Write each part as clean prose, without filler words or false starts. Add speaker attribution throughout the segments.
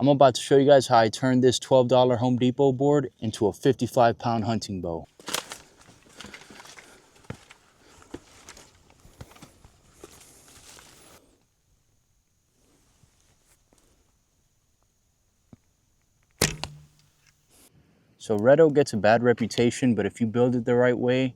Speaker 1: I'm about to show you guys how I turned this $12 Home Depot board into a 55-pound hunting bow. So red oak gets a bad reputation, but if you build it the right way,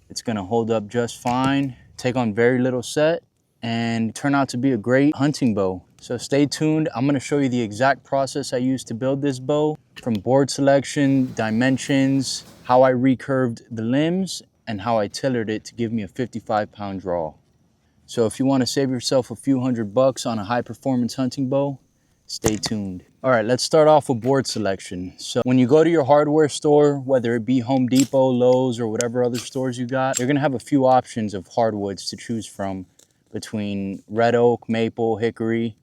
Speaker 1: it's gonna hold up just fine, take on very little set, and turn out to be a great hunting bow. So stay tuned. I'm gonna show you the exact process I used to build this bow, from board selection, dimensions, how I recurved the limbs, and how I tillered it to give me a 55-pound draw. So if you wanna save yourself a few $100 on a high performance hunting bow, stay tuned. All right, let's start off with board selection. So when you go to your hardware store, whether it be Home Depot, Lowe's, or whatever other stores you got, you're gonna have a few options of hardwoods to choose from between red oak, maple, hickory,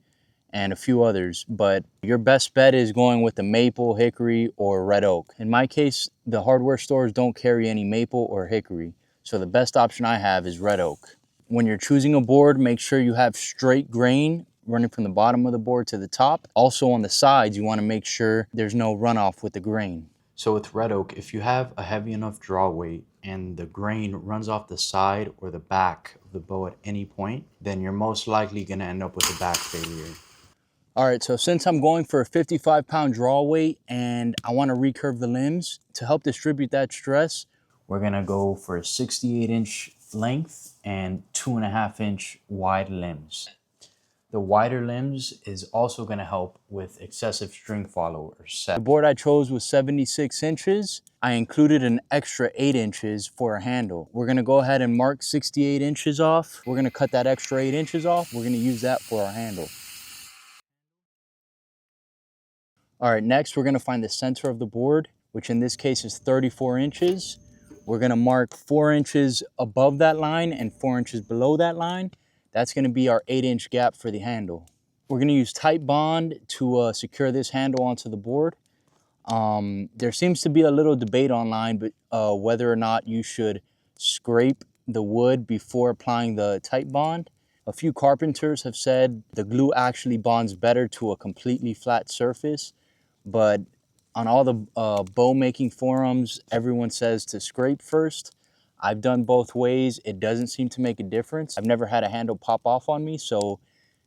Speaker 1: and a few others. But your best bet is going with the maple, hickory, or red oak. In my case, the hardware stores don't carry any maple or hickory. So the best option I have is red oak. When you're choosing a board, make sure you have straight grain running from the bottom of the board to the top. Also on the sides, you want to make sure there's no runoff with the grain. So with red oak, if you have a heavy enough draw weight and the grain runs off the side or the back of the bow at any point, then you're most likely going to end up with a back failure. All right, so since I'm going for a 55-pound draw weight and I want to recurve the limbs, to help distribute that stress, we're going to go for a 68-inch length and 2.5-inch wide limbs. The wider limbs is also going to help with excessive string follow or set. The board I chose was 76 inches. I included an extra 8 inches for a handle. We're going to go ahead and mark 68 inches off. We're going to cut that extra 8 inches off. We're going to use that for our handle. All right, next we're going to find the center of the board, which in this case is 34 inches. We're going to mark 4 inches above that line and 4 inches below that line. That's going to be our 8-inch gap for the handle. We're going to use tight bond to secure this handle onto the board. There seems to be a little debate online, but whether or not you should scrape the wood before applying the tight bond. A few carpenters have said the glue actually bonds better to a completely flat surface, but on all the bow making forums, everyone says to scrape first. I've done both ways. It doesn't seem to make a difference. I've never had a handle pop off on me, so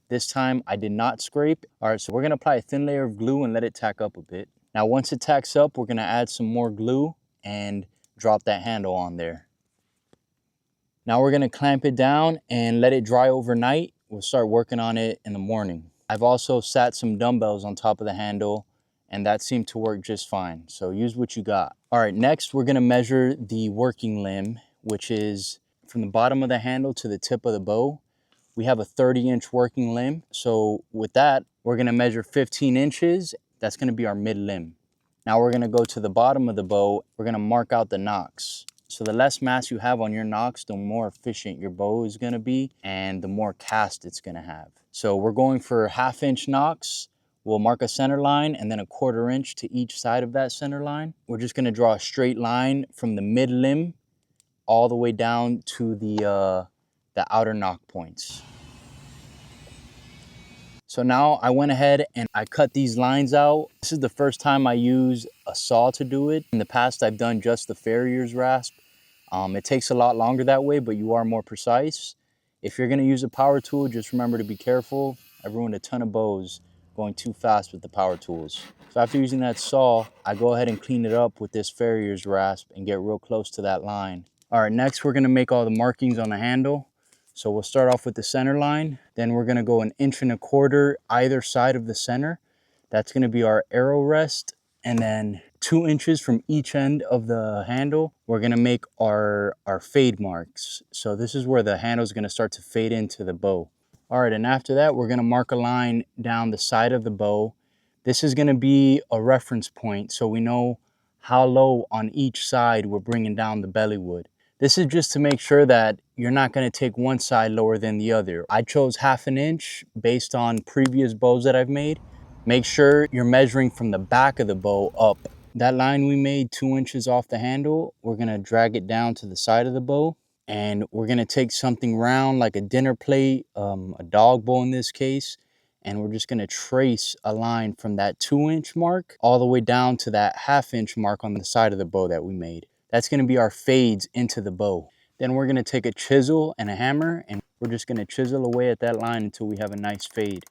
Speaker 1: this time I did not scrape. All right, so we're gonna apply a thin layer of glue and let it tack up a bit. Now, once it tacks up, we're gonna add some more glue and drop that handle on there. Now we're gonna clamp it down and let it dry overnight. We'll start working on it in the morning. I've also sat some dumbbells on top of the handle and that seemed to work just fine. So use what you got. All right, next we're gonna measure the working limb, which is from the bottom of the handle to the tip of the bow. We have a 30-inch working limb. So with that, we're gonna measure 15 inches. That's gonna be our mid limb. Now we're gonna go to the bottom of the bow. We're gonna mark out the nocks. So the less mass you have on your nocks, the more efficient your bow is gonna be and the more cast it's gonna have. So we're going for 1/2-inch nocks. We'll mark a center line and then a 1/4 inch to each side of that center line. We're just gonna draw a straight line from the mid limb all the way down to the outer nock points. So now I went ahead and I cut these lines out. This is the first time I use a saw to do it. In the past, I've done just the farrier's rasp. It takes a lot longer that way, but you are more precise. If you're gonna use a power tool, just remember to be careful. I've ruined a ton of bows going too fast with the power tools. So after using that saw, I go ahead and clean it up with this farrier's rasp and get real close to that line. All right, next we're gonna make all the markings on the handle. So we'll start off with the center line. Then we're gonna go 1.25 inches either side of the center. That's gonna be our arrow rest. And then 2 inches from each end of the handle, we're gonna make our fade marks. So this is where the handle is gonna start to fade into the bow. All right, and after that, we're gonna mark a line down the side of the bow. This is gonna be a reference point so we know how low on each side we're bringing down the belly wood. This is just to make sure that you're not gonna take one side lower than the other. I chose 1/2 inch based on previous bows that I've made. Make sure you're measuring from the back of the bow up. That line we made 2 inches off the handle, we're gonna drag it down to the side of the bow. And we're gonna take something round like a dinner plate, a dog bowl in this case, and we're just gonna trace a line from that 2-inch mark all the way down to that 1/2-inch mark on the side of the bow that we made. That's gonna be our fades into the bow. Then we're gonna take a chisel and a hammer, and we're just gonna chisel away at that line until we have a nice fade.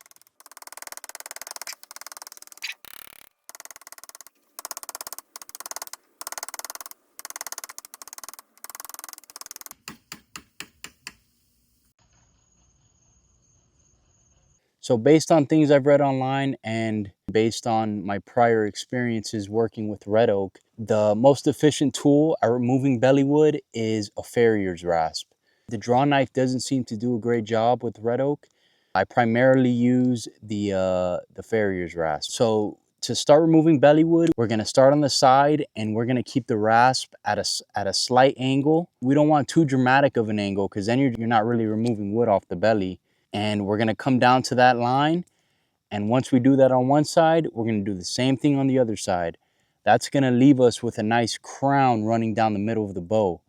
Speaker 1: So based on things I've read online and based on my prior experiences working with red oak, the most efficient tool at removing bellywood is a farrier's rasp. The draw knife doesn't seem to do a great job with red oak. I primarily use the farrier's rasp. So to start removing bellywood, we're gonna start on the side and we're gonna keep the rasp at a slight angle. We don't want too dramatic of an angle because then you're not really removing wood off the belly. And we're gonna come down to that line. And once we do that on one side, we're gonna do the same thing on the other side. That's gonna leave us with a nice crown running down the middle of the bow.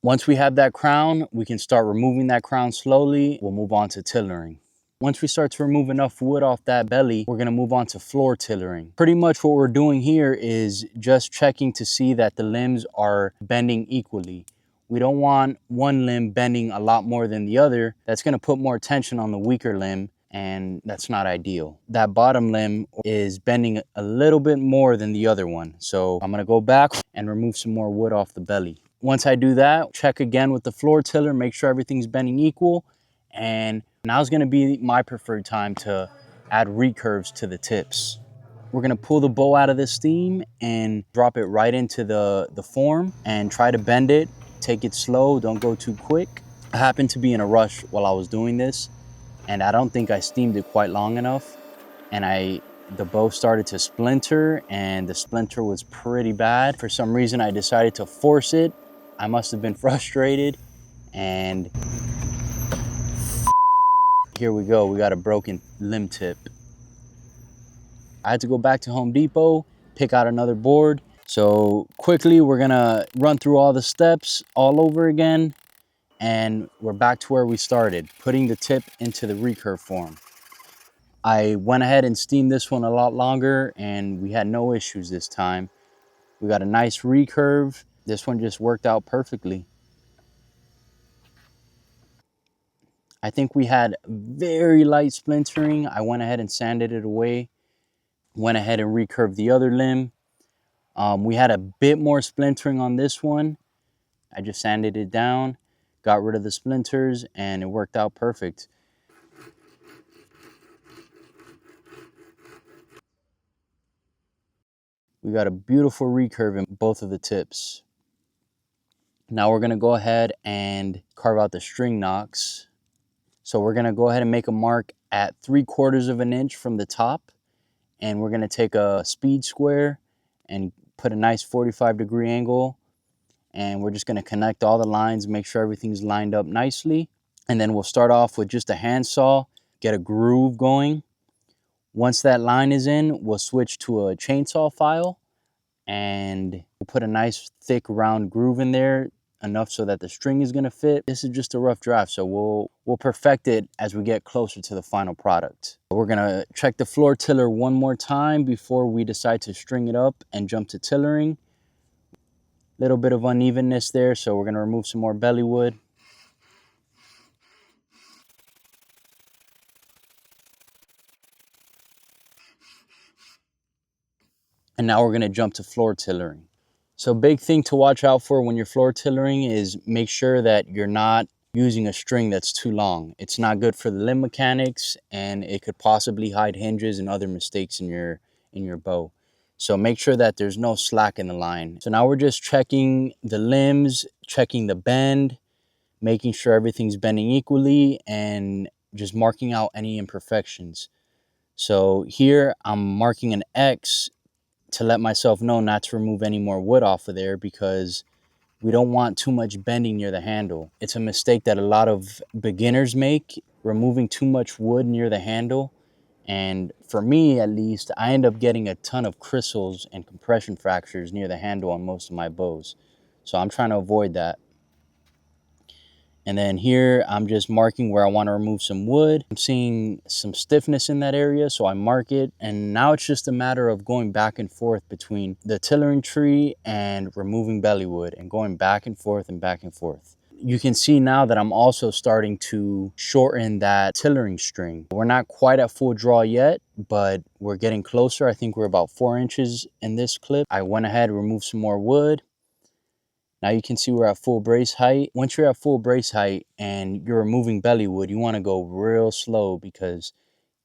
Speaker 1: Once we have that crown, we can start removing that crown slowly. We'll move on to tillering. Once we start to remove enough wood off that belly, we're gonna move on to floor tillering. Pretty much what we're doing here is just checking to see that the limbs are bending equally. We don't want one limb bending a lot more than the other. That's gonna put more tension on the weaker limb, and that's not ideal. That bottom limb is bending a little bit more than the other one. So I'm gonna go back and remove some more wood off the belly. Once I do that, check again with the floor tiller, make sure everything's bending equal. And now's gonna be my preferred time to add recurves to the tips. We're gonna pull the bow out of the steam and drop it right into the form and try to bend it. Take it slow, don't go too quick. I happened to be in a rush while I was doing this, and I don't think I steamed it quite long enough. And the bow started to splinter, and the splinter was pretty bad. For some reason, I decided to force it. I must have been frustrated, and here we go. We got a broken limb tip. I had to go back to Home Depot, pick out another board. So quickly, we're gonna run through all the steps all over again, and we're back to where we started, putting the tip into the recurve form. I went ahead and steamed this one a lot longer, and we had no issues this time. We got a nice recurve. This one just worked out perfectly. I think we had very light splintering. I went ahead and sanded it away. Went ahead and recurved the other limb. We had a bit more splintering on this one. I just sanded it down, got rid of the splinters, and it worked out perfect. We got a beautiful recurve in both of the tips. Now we're gonna go ahead and carve out the string nocks. So we're gonna go ahead and make a mark at 3/4 of an inch from the top, and we're gonna take a speed square and put a nice 45-degree angle, and we're just gonna connect all the lines, make sure everything's lined up nicely. And then we'll start off with just a handsaw, get a groove going. Once that line is in, we'll switch to a chainsaw file, and we'll put a nice thick round groove in there, enough so that the string is gonna fit. This is just a rough draft, so we'll perfect it as we get closer to the final product. We're gonna check the floor tiller one more time before we decide to string it up and jump to tillering. Little bit of unevenness there, so we're gonna remove some more belly wood. And now we're gonna jump to floor tillering. So big thing to watch out for when you're floor tillering is make sure that you're not using a string that's too long. It's not good for the limb mechanics, and it could possibly hide hinges and other mistakes in your bow. So make sure that there's no slack in the line. So now we're just checking the limbs, checking the bend, making sure everything's bending equally, and just marking out any imperfections. So here I'm marking an X to let myself know not to remove any more wood off of there, because we don't want too much bending near the handle. It's a mistake that a lot of beginners make, removing too much wood near the handle. And for me, at least, I end up getting a ton of crystals and compression fractures near the handle on most of my bows. So I'm trying to avoid that. And then here, I'm just marking where I want to remove some wood. I'm seeing some stiffness in that area, so I mark it. And now it's just a matter of going back and forth between the tillering tree and removing bellywood and going back and forth and back and forth. You can see now that I'm also starting to shorten that tillering string. We're not quite at full draw yet, but we're getting closer. I think we're about 4 inches in this clip. I went ahead and removed some more wood. Now you can see we're at full brace height. Once you're at full brace height and you're removing bellywood, you want to go real slow because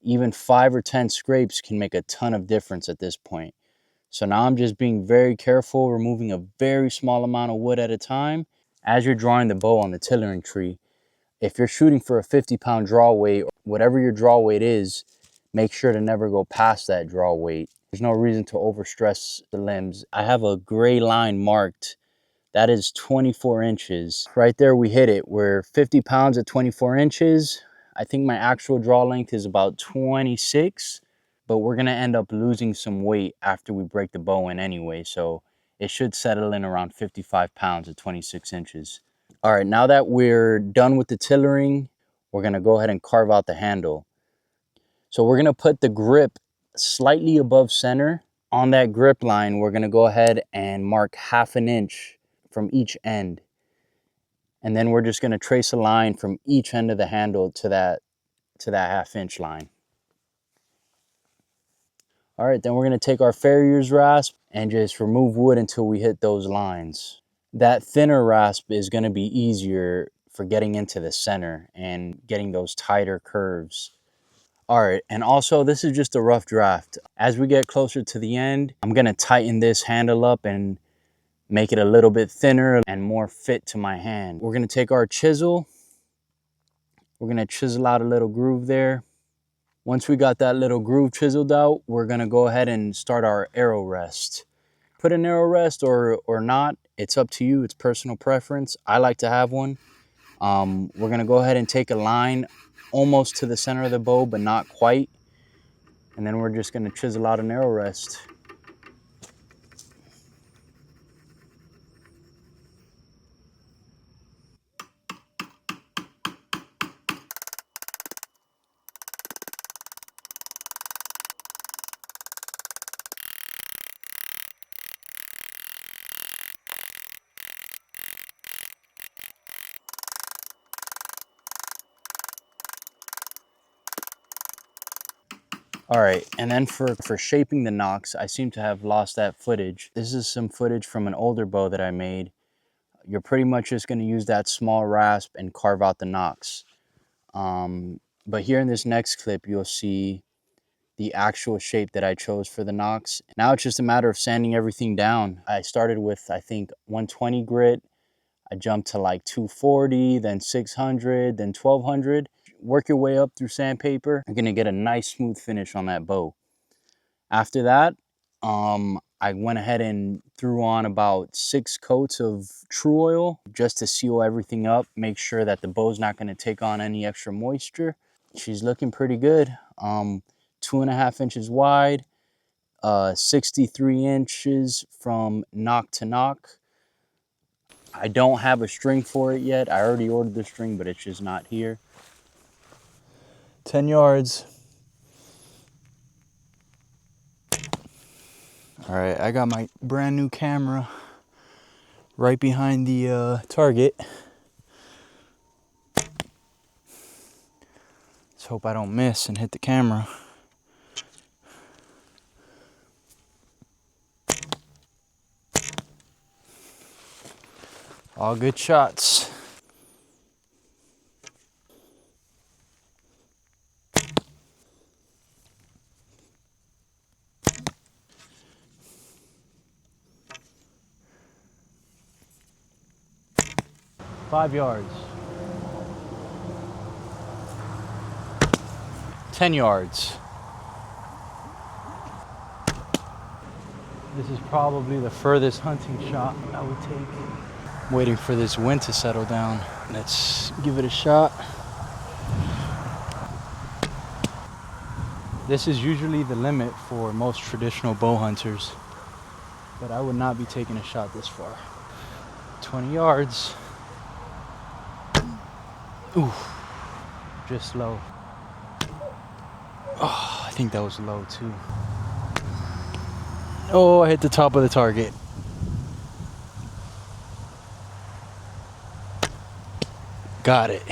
Speaker 1: even 5 or 10 scrapes can make a ton of difference at this point. So now I'm just being very careful, removing a very small amount of wood at a time. As you're drawing the bow on the tillering tree, if you're shooting for a 50-pound draw weight, whatever your draw weight is, make sure to never go past that draw weight. There's no reason to overstress the limbs. I have a gray line marked. That is 24 inches. Right there, we hit it. We're 50 pounds at 24 inches. I think my actual draw length is about 26, but we're gonna end up losing some weight after we break the bow in anyway, so it should settle in around 55 pounds at 26 inches. All right, now that we're done with the tillering, we're gonna go ahead and carve out the handle. So we're gonna put the grip slightly above center. On that grip line, we're gonna go ahead and mark 1/2 inch from each end. And then we're just going to trace a line from each end of the handle to that 1/2 inch line. All right, then we're going to take our farrier's rasp and just remove wood until we hit those lines. That thinner rasp is going to be easier for getting into the center and getting those tighter curves. All right, and also this is just a rough draft. As we get closer to the end, I'm going to tighten this handle up and make it a little bit thinner and more fit to my hand. We're gonna take our chisel. We're gonna chisel out a little groove there. Once we got that little groove chiseled out, we're gonna go ahead and start our arrow rest. Put an arrow rest or not, it's up to you, it's personal preference. I like to have one. We're gonna go ahead and take a line almost to the center of the bow, but not quite. And then we're just gonna chisel out an arrow rest. All right, and then for shaping the nocks, I seem to have lost that footage. This is some footage from an older bow that I made. You're pretty much just gonna use that small rasp and carve out the nocks. But here in this next clip, you'll see the actual shape that I chose for the nocks. Now it's just a matter of sanding everything down. I started with, I think, 120 grit. I jumped to like 240, then 600, then 1200. Work your way up through sandpaper. You're gonna get a nice smooth finish on that bow. After that, I went ahead and threw on about 6 coats of True Oil just to seal everything up, make sure that the bow's not gonna take on any extra moisture. She's looking pretty good. 2.5 inches wide, 63 inches from nock to nock. I don't have a string for it yet. I already ordered the string, but it's just not here. 10 yards. All right, I got my brand new camera right behind the target. Let's hope I don't miss and hit the camera. All good shots. Five yards. 10 yards. This is probably the furthest hunting shot I would take. I'm waiting for this wind to settle down. Let's give it a shot. This is usually the limit for most traditional bow hunters, but I would not be taking a shot this far. 20 yards. Ooh, just low. Oh, I think that was low too. Oh, I hit the top of the target. Got it.